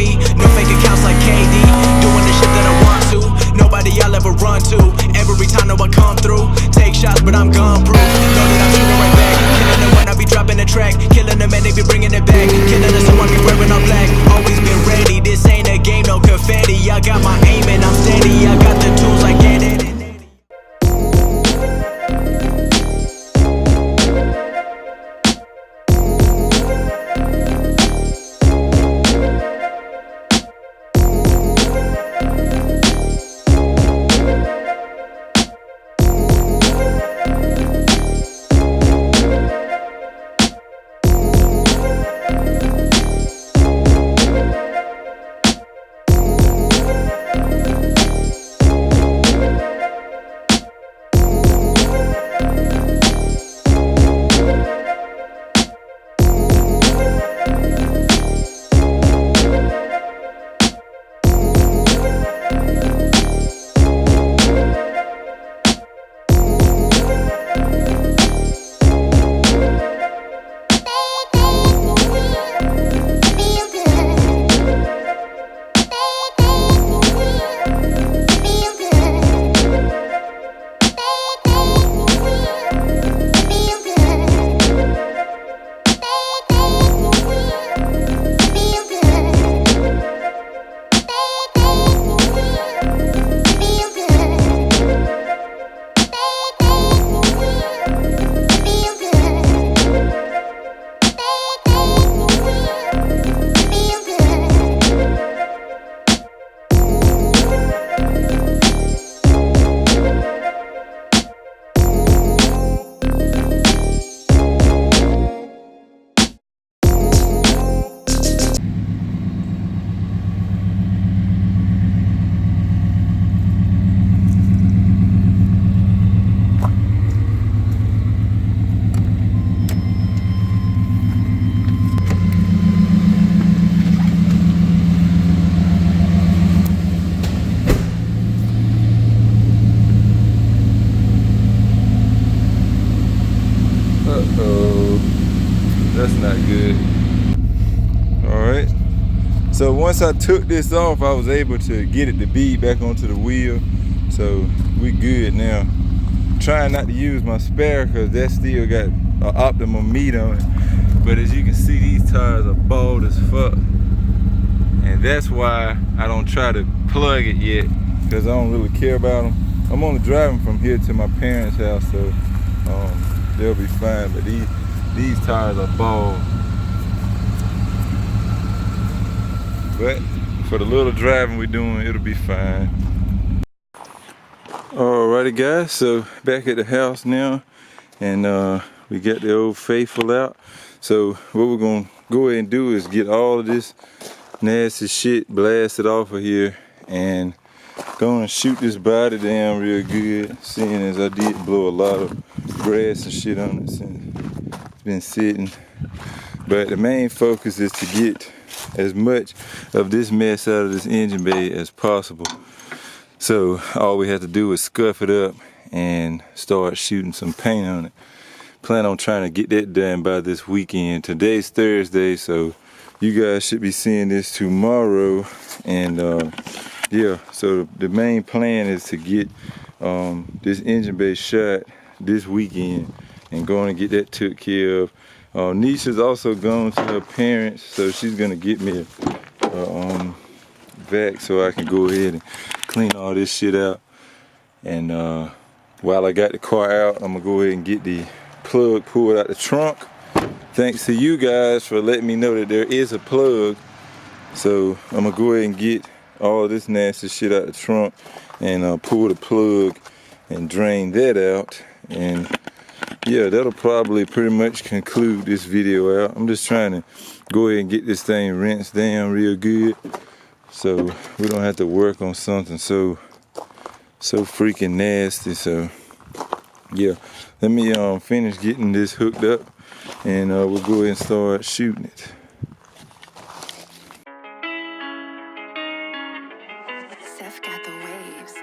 baby. No fake accounts like KD. Doing the shit that I want to. Nobody I'll ever run to. Every time I come through. Take shots, but I'm gun proof. Know that I'm shooting right back. Killing them when I be dropping the track. Killing them and they be bringing it back. Killing them so I be wearing all black. Always been ready. This ain't a game, no confetti. I got my aim and I'm steady. I got the tools like get it. That's not good. Alright. So once I took this off, I was able to get it to bead back onto the wheel. So we good now. Trying not to use my spare because that still got an optimum meat on it. But as you can see, these tires are bald as fuck. And that's why I don't try to plug it yet, because I don't really care about them. I'm only driving from here to my parents' house, so they'll be fine. But these tires are bald. But for the little driving we're doing, it'll be fine. Alrighty guys, so back at the house now, and we got the old faithful out. So what we're gonna go ahead and do is get all of this nasty shit blasted off of here and gonna shoot this body down real good, seeing as I did blow a lot of grass and shit on it since it's been sitting. But the main focus is to get as much of this mess out of this engine bay as possible. So all we have to do is scuff it up and start shooting some paint on it. Plan on trying to get that done by this weekend. Today's Thursday, so you guys should be seeing this tomorrow. And yeah, so the main plan is to get this engine bay shot this weekend and going to get that took care of. Nisha's also gone to her parents, so she's gonna get me a vac so I can go ahead and clean all this shit out. And while I got the car out, I'm gonna go ahead and get the plug pulled out the trunk. Thanks to you guys for letting me know that there is a plug. So I'm gonna go ahead and get all this nasty shit out the trunk and pull the plug and drain that out. And yeah, that'll probably pretty much conclude this video out. I'm just trying to go ahead and get this thing rinsed down real good, so we don't have to work on something so freaking nasty. So yeah, let me finish getting this hooked up, and we'll go ahead and start shooting it. Got the waves.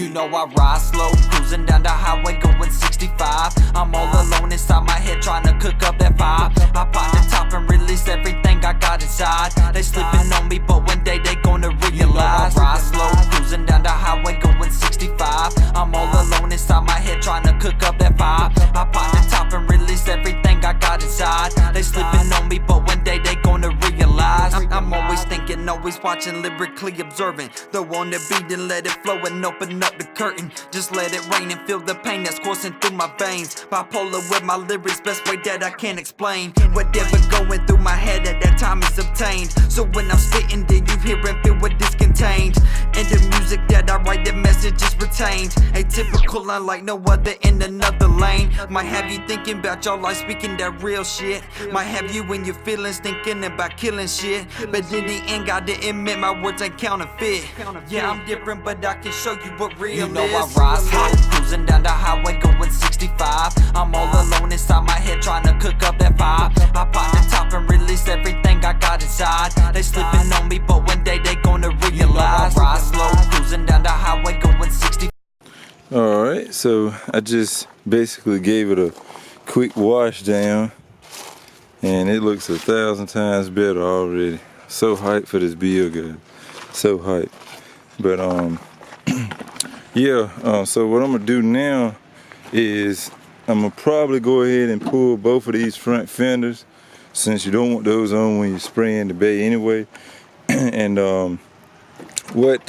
You know I ride slow, cruising down the highway going 65. I'm all alone inside my head trying to cook up that vibe. I pop the top and release everything I got inside. They slipping on me, but one day they gonna realize. You know I ride slow, cruising down the highway going 65. I'm all alone inside my head trying to cook up that vibe. I pop the top and release everything I got inside. They slipping on me, but one day they gonna realize. I'm always thinking, always watching, lyrically observing. Throw on the beat and let it flow and open up the curtain. Just let it rain and feel the pain that's coursing through my veins. Bipolar with my lyrics, best way that I can't explain. Whatever going through my head at that time is obtained. So when I'm spitting, then you hear and feel what is contained. And the music that I write, the message is retained. Atypical, unlike no other in another lane. Might have you thinking about your life, speaking that real shit. Might have you in your feelings thinking about killing shit. But in the end, gotta admit my words ain't counterfeit. Yeah, I'm different, but I can show you what real is. You know I ride slow, cruising down the highway going 65. I'm all alone inside my head trying to cook up that vibe. I pop the top and release everything I got inside. They slipping on me, but one day they gonna realize. You know I ride slow, cruising down the highway going 65. Alright, so I just basically gave it a quick wash down, and it looks 1,000 times better already. So hyped for this build, guys. So hyped. But yeah, so what I'm gonna do now is I'm gonna probably go ahead and pull both of these front fenders, since you don't want those on when you're spraying the bay anyway. And what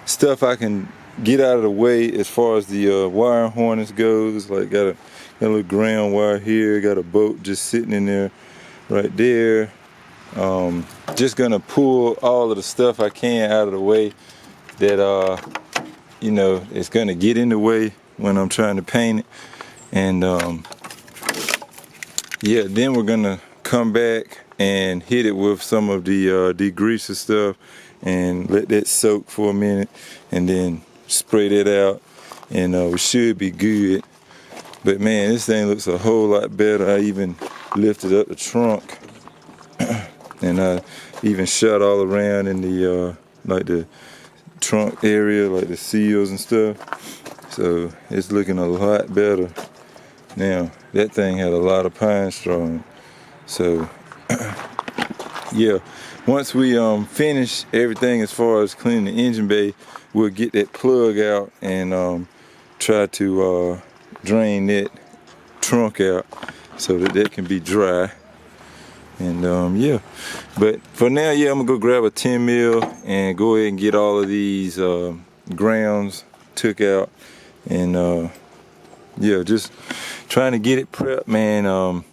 stuff I can get out of the way as far as the wire harness goes, like got a little ground wire here, got a bolt just sitting in there right there. Just gonna pull all of the stuff I can out of the way that you know, it's gonna get in the way when I'm trying to paint it. And yeah, then we're gonna come back and hit it with some of the degreaser stuff and let that soak for a minute, and then spray that out, and we should be good. But man, this thing looks a whole lot better. I even lifted up the trunk and I even shot all around in the like the trunk area, like the seals and stuff. So it's looking a lot better now. That thing had a lot of pine straw in it. So yeah, once we finish everything as far as cleaning the engine bay, we'll get that plug out and try to drain that trunk out so that that can be dry. And yeah, but for now, yeah, I'm gonna go grab a 10 mil and go ahead and get all of these grounds took out. And yeah, just trying to get it prepped, man. I'm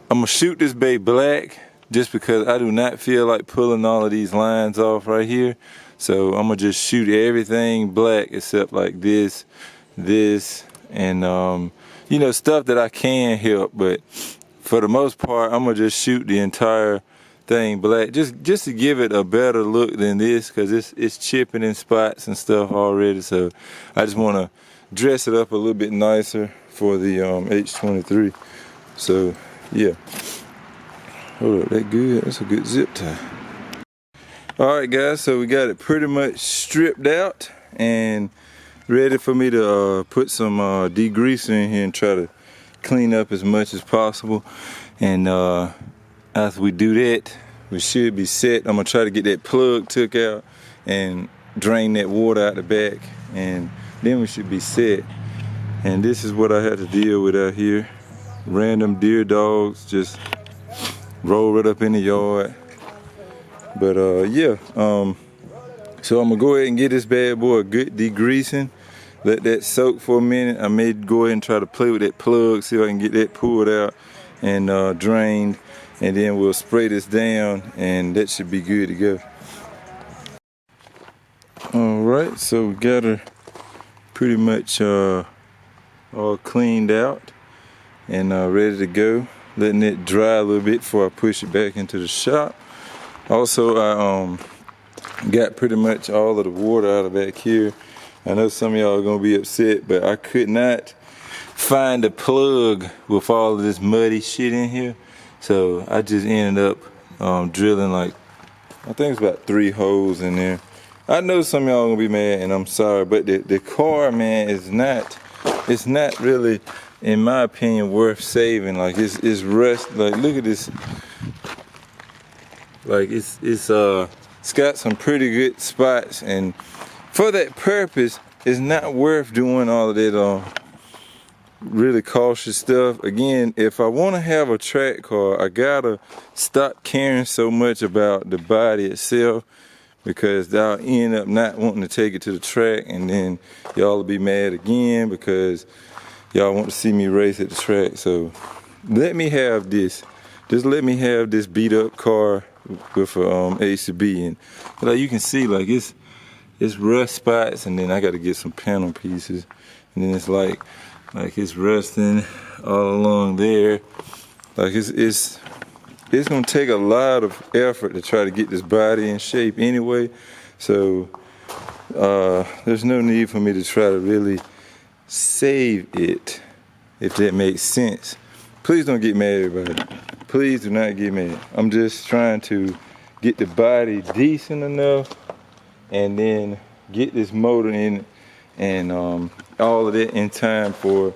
gonna shoot this bay black just because I do not feel like pulling all of these lines off right here. So I'm gonna just shoot everything black except like this, and you know, stuff that I can help. But for the most part, I'm gonna just shoot the entire thing black, just to give it a better look than this, because it's chipping in spots and stuff already. So I just want to dress it up a little bit nicer for the H23. So yeah, hold up, that good? That's a good zip tie. Alright guys, so we got it pretty much stripped out and ready for me to put some degreaser in here and try to clean up as much as possible. And after we do that, we should be set. I'm gonna try to get that plug took out and drain that water out the back, and then we should be set. And this is what I had to deal with out here. Random deer dogs just roll right up in the yard. But yeah, so I'm gonna go ahead and get this bad boy a good degreasing, let that soak for a minute. I may go ahead and try to play with that plug, see if I can get that pulled out and drained, and then we'll spray this down and that should be good to go. Alright, so we got her pretty much all cleaned out and ready to go, letting it dry a little bit before I push it back into the shop. Also, I got pretty much all of the water out of back here. I know some of y'all are gonna be upset, but I could not find a plug with all of this muddy shit in here. So I just ended up drilling, like, I think it's about 3 holes in there. I know some of y'all gonna be mad, and I'm sorry, but the car, man, it's not really, in my opinion, worth saving. Like it's rust. Like look at this. Like it's got some pretty good spots, and for that purpose, it's not worth doing all of that really cautious stuff. Again, if I want to have a track car, I gotta stop caring so much about the body itself, because I'll end up not wanting to take it to the track, and then y'all will be mad again because y'all want to see me race at the track. So let me have this. Just let me have this beat up car with a H2B, and like you can see, like it's rust spots, and then I got to get some panel pieces, and then it's like it's rusting all along there. Like it's gonna take a lot of effort to try to get this body in shape anyway. So there's no need for me to try to really save it, if that makes sense. Please don't get mad, everybody. Please do not get mad. I'm just trying to get the body decent enough, and then get this motor in, and all of that in time for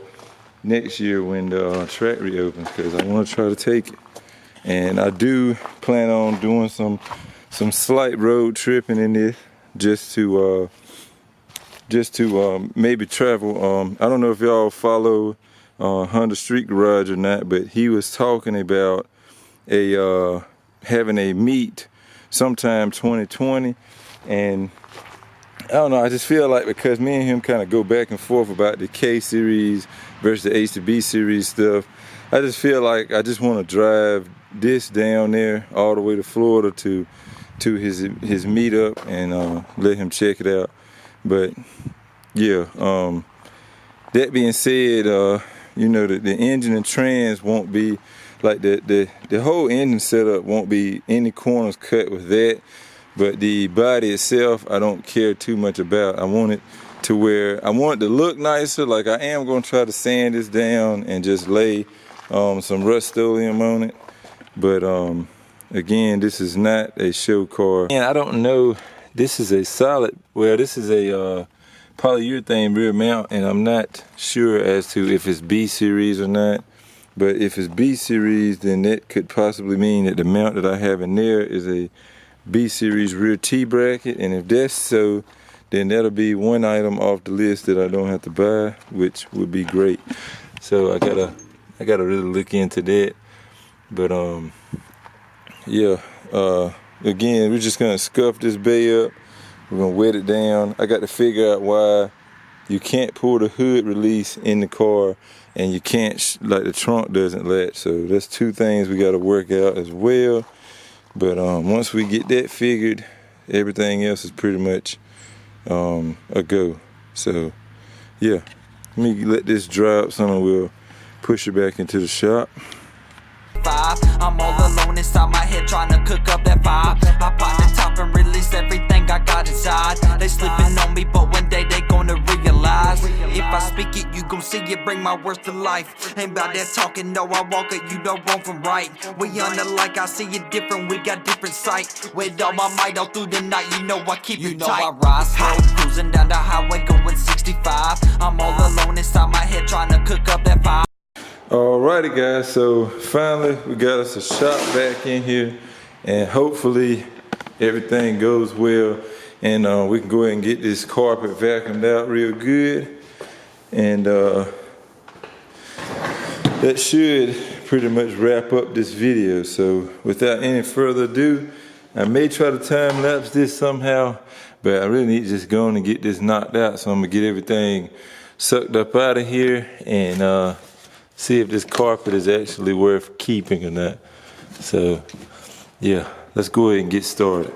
next year when the track reopens, because I want to try to take it. And I do plan on doing some slight road tripping in this, just to maybe travel. I don't know if y'all follow Honda Street Garage or not, but he was talking about having a meet sometime 2020, and I don't know, I just feel like, because me and him kind of go back and forth about the K series versus the H2B series stuff, I just feel like I just want to drive this down there all the way to Florida to his meetup, and let him check it out. But yeah, that being said, you know, the engine and trans won't be like the whole engine setup won't be any corners cut with that. But the body itself, I don't care too much about. I want it to where I want it to look nicer. Like, I am going to try to sand this down and just lay some Rust-Oleum on it. But again, this is not a show car. And I don't know, this is a solid, well, this is a polyurethane rear mount, and I'm not sure as to if it's B series or not. But if it's B series, then that could possibly mean that the mount that I have in there is a B series rear T bracket, and if that's so, then that'll be one item off the list that I don't have to buy, which would be great. So I gotta really look into that. But yeah, again, we're just gonna scuff this bay up. We're gonna wet it down. I got to figure out why you can't pull the hood release in the car, and you can't, like, the trunk doesn't latch. So that's two things we got to work out as well. But once we get that figured, everything else is pretty much a go. So yeah, let me let this dry up some, and we'll push it back into the shop. I'm all alone inside my head trying to cook up that vibe. I pop the top and release everything I got inside. They sleeping on me, but one day they gonna realize. If I speak it, you gon' see it, bring my words to life. Ain't about that talking, no, I walk it, you know wrong from right. We unlike, I see it different, we got different sight. With all my might all through the night, you know I keep it tight. I ride slow, cruising down the highway going 65. I'm all alone inside my head trying to cook up that vibe. Alrighty guys, so finally we got us a shop back in here, and hopefully everything goes well, and we can go ahead and get this carpet vacuumed out real good, and that should pretty much wrap up this video. So without any further ado, I may try to time lapse this somehow, but I really need to just go on and get this knocked out, so I'm gonna get everything sucked up out of here, and see if this carpet is actually worth keeping or not. So yeah, let's go ahead and get started.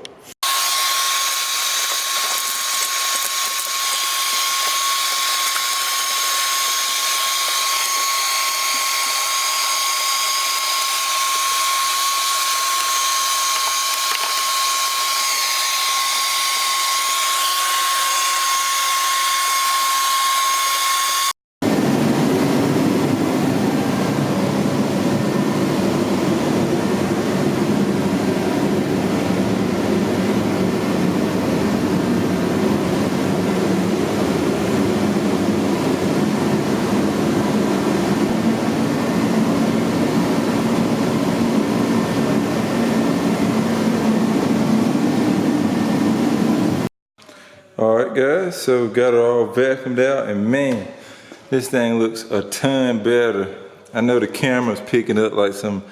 so got it all vacuumed out, and man, this thing looks a ton better. I know the camera's picking up like some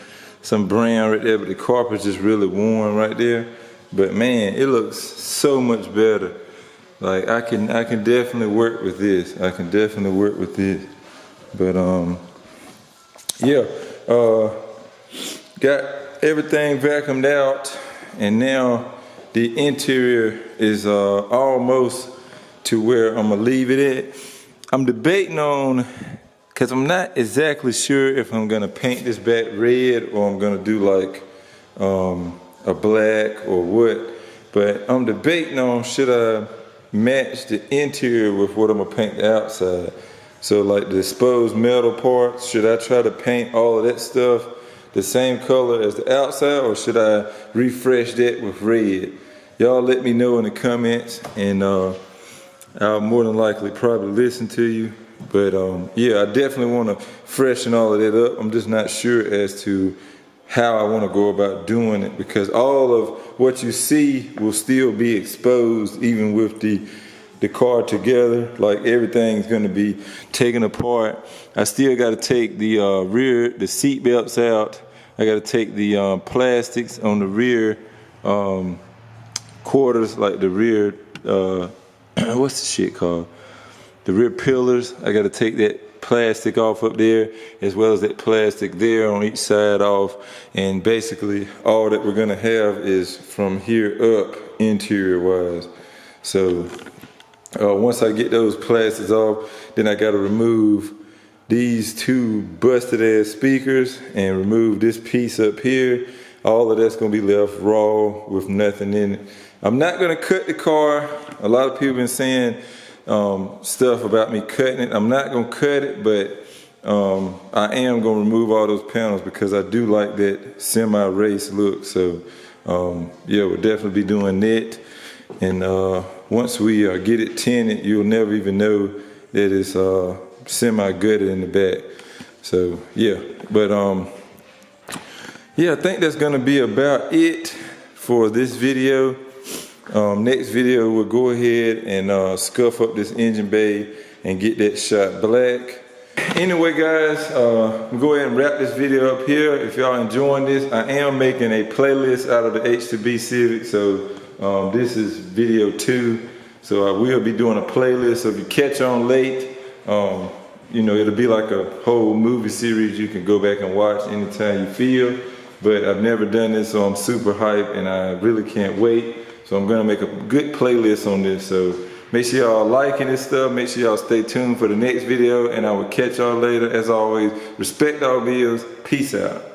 brown right there, but the carpet's just really warm right there. But man, it looks so much better. Like I can definitely work with this. I can definitely work with this. But yeah, got everything vacuumed out, and now the interior is almost to where I'm gonna leave it at. I'm debating on, cause I'm not exactly sure if I'm gonna paint this back red or I'm gonna do like a black or what. But I'm debating on, should I match the interior with what I'm gonna paint the outside? So like the exposed metal parts, should I try to paint all of that stuff the same color as the outside, or should I refresh that with red? Y'all let me know in the comments, and I'll more than likely probably listen to you. But yeah, I definitely want to freshen all of that up. I'm just not sure as to how I want to go about doing it, because all of what you see will still be exposed even with the car together. Like everything's going to be taken apart. I still got to take the the seat belts out. I got to take the plastics on the rear quarters, like the rear what's the shit called? The rear pillars. I got to take that plastic off up there, as well as that plastic there on each side off. And basically all that we're going to have is from here up interior wise. So once I get those plastics off, then I got to remove these two busted ass speakers and remove this piece up here. All of that's going to be left raw with nothing in it. I'm not going to cut the car. A lot of people been saying stuff about me cutting it. I'm not going to cut it, but I am going to remove all those panels because I do like that semi-race look. So yeah, we'll definitely be doing that. And once we get it tinted, you'll never even know that it's semi-gutted in the back. So yeah, but yeah, I think that's gonna be about it for this video. Next video, we'll go ahead and scuff up this engine bay and get that shot black. Anyway guys, we'll go ahead and wrap this video up here. If y'all enjoying this, I am making a playlist out of the H2B Civic. So this is video 2. So I will be doing a playlist. So if you catch on late, you know, it'll be like a whole movie series you can go back and watch anytime you feel. But I've never done this, so I'm super hyped and I really can't wait. So I'm gonna make a good playlist on this. So make sure y'all liking this stuff. Make sure y'all stay tuned for the next video, and I will catch y'all later. As always, respect all videos. Peace out.